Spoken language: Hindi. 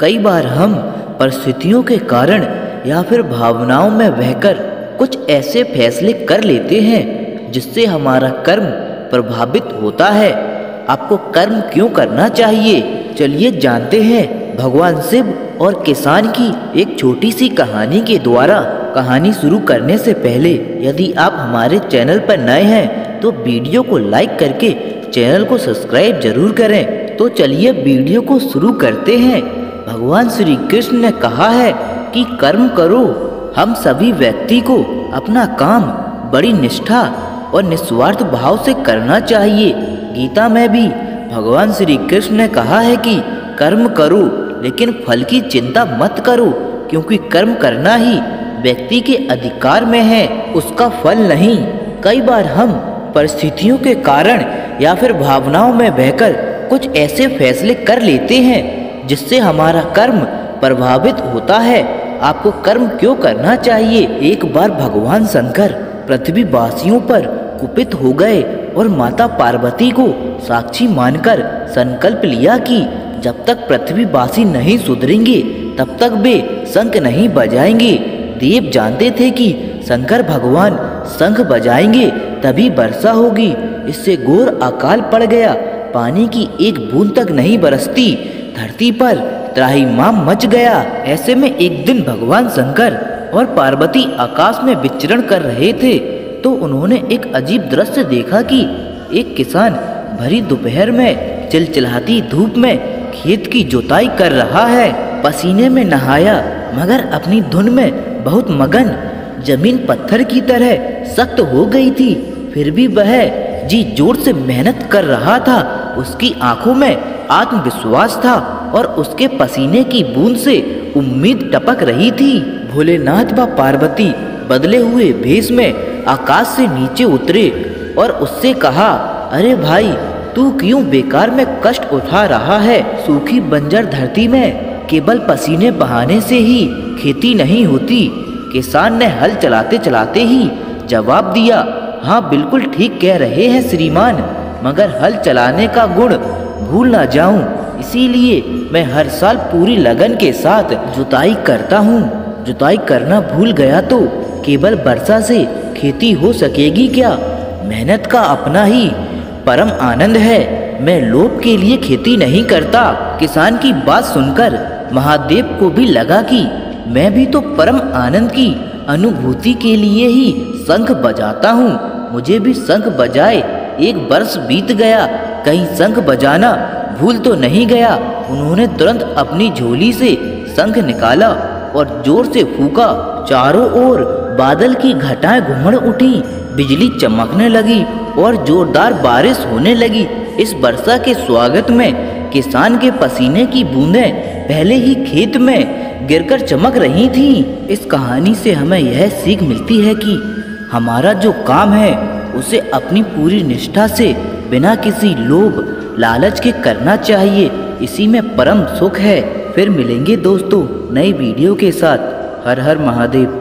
कई बार हम परिस्थितियों के कारण या फिर भावनाओं में बहकर कुछ ऐसे फैसले कर लेते हैं जिससे हमारा कर्म प्रभावित होता है। आपको कर्म क्यों करना चाहिए, चलिए जानते हैं भगवान शिव और किसान की एक छोटी सी कहानी के द्वारा। कहानी शुरू करने से पहले यदि आप हमारे चैनल पर नए हैं तो वीडियो को लाइक करके चैनल को सब्सक्राइब जरूर करें। तो चलिए वीडियो को शुरू करते हैं। भगवान श्री कृष्ण ने कहा है कि कर्म करो। हम सभी व्यक्ति को अपना काम बड़ी निष्ठा और निस्वार्थ भाव से करना चाहिए। गीता में भी भगवान श्री कृष्ण ने कहा है कि कर्म करो लेकिन फल की चिंता मत करो, क्योंकि कर्म करना ही व्यक्ति के अधिकार में है, उसका फल नहीं। कई बार हम परिस्थितियों के कारण या फिर भावनाओं में बहकर कुछ ऐसे फैसले कर लेते हैं जिससे हमारा कर्म प्रभावित होता है। आपको कर्म क्यों करना चाहिए। एक बार भगवान शंकर पृथ्वीवासियों पर कुपित हो गए और माता पार्वती को साक्षी मानकर संकल्प लिया कि जब तक पृथ्वीवासी नहीं सुधरेंगे तब तक वे शंख नहीं बजाएंगे। देव जानते थे कि शंकर भगवान शंख बजाएंगे तभी वर्षा होगी। इससे घोर अकाल पड़ गया। पानी की एक बूंद तक नहीं बरसती। धरती पर त्राहिमाम मच गया। ऐसे में एक दिन भगवान शंकर और पार्वती आकाश में विचरण कर रहे थे तो उन्होंने एक अजीब दृश्य देखा कि एक किसान भरी दोपहर में चिलचिलाती धूप में खेत की जुताई कर रहा है। पसीने में नहाया मगर अपनी धुन में बहुत मगन। जमीन पत्थर की तरह सख्त हो गई थी, फिर भी वह जी जोर से मेहनत कर रहा था। उसकी आंखों में आत्मविश्वास था और उसके पसीने की बूंद से उम्मीद टपक रही थी। भोलेनाथ व पार्वती बदले हुए भेष में आकाश से नीचे उतरे और उससे कहा, अरे भाई, तू क्यों बेकार में कष्ट उठा रहा है। सूखी बंजर धरती में केवल पसीने बहाने से ही खेती नहीं होती। किसान ने हल चलाते चलाते ही जवाब दिया, हाँ बिल्कुल ठीक कह रहे हैं श्रीमान, मगर हल चलाने का गुण भूल ना जाऊं, इसीलिए मैं हर साल पूरी लगन के साथ जुताई करता हूँ। जुताई करना भूल गया तो केवल वर्षा से खेती हो सकेगी क्या। मेहनत का अपना ही परम आनंद है। मैं लोभ के लिए खेती नहीं करता। किसान की बात सुनकर महादेव को भी लगा कि मैं भी तो परम आनंद की अनुभूति के लिए ही शंख बजाता हूँ, मुझे भी शंख बजाए। एक वर्ष बीत गया, कहीं शंख बजाना भूल तो नहीं गया। उन्होंने तुरंत अपनी झोली से शंख निकाला और जोर से फूंका। चारों ओर बादल की घटाएं घुमड़ उठी, बिजली चमकने लगी और जोरदार बारिश होने लगी। इस वर्षा के स्वागत में किसान के पसीने की बूंदें पहले ही खेत में गिरकर चमक रही थीं। इस कहानी से हमें यह सीख मिलती है कि हमारा जो काम है उसे अपनी पूरी निष्ठा से बिना किसी लोभ लालच के करना चाहिए, इसी में परम सुख है। फिर मिलेंगे दोस्तों नई वीडियो के साथ। हर हर महादेव।